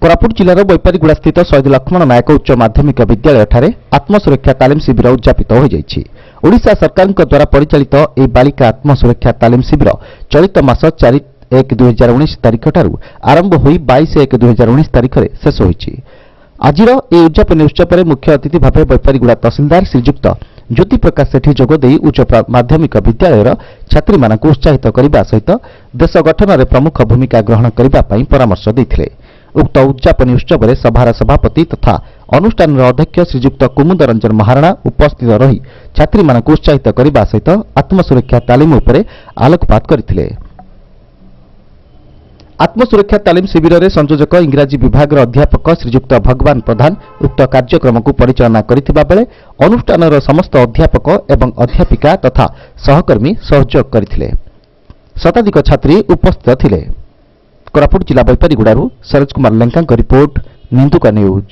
कोरापुट जिलार बैपारीगुड़ा स्थित शहीद लक्ष्मण नायक उच्च माध्यमिक विद्यालय आत्मसुरक्षा तालीम शिविर उद्यापित होइसा सरकार द्वारा परिचालित यह बालिका आत्मसुरक्षा तालीम शिविर चलित मास 4/1/2019 तारीख आरंभ हो 22/1/2019 तारीख में शेष होइछि। आज उद्यापन उत्सव मुख्य अतिथि भाव बैपारीगुड़ा तहसिलदार श्रीजुक्त ज्योति प्रकाश सेठी जोगदे उच्च माध्यमिक विद्यालय छात्री मानक उत्साहित करने सहित देश गठन में प्रमुख भूमिका ग्रहण करने परामर्श देते। उक्त उद्यापन उत्सव में सभार सभापति तथा अनुष्ठान अध्यक्ष श्रीजुक्त कुमुद रंजन महाराणा उपस्थित रही छात्री मानक उत्साहित करने सहित आत्मसुरक्षा तालीम उपरे आलोकपात करथिले। आत्मसुरक्षा तालीम शिविर में संयोजक इंग्राजी विभाग अध्यापक श्रीजुक्त भगवान प्रधान उक्त कार्यक्रम को परिचालना करथिबा बेले अनुष्ठान समस्त अध्यापक एवं अध्यापिका तथा सहकर्मी सहयोग करथिले। शताधिक छात्री उपस्थित थिले। कोरापुट जिला बैपारीगुड़ारू सरोज कुमार लेंका रिपोर्ट निंदुका न्यूज।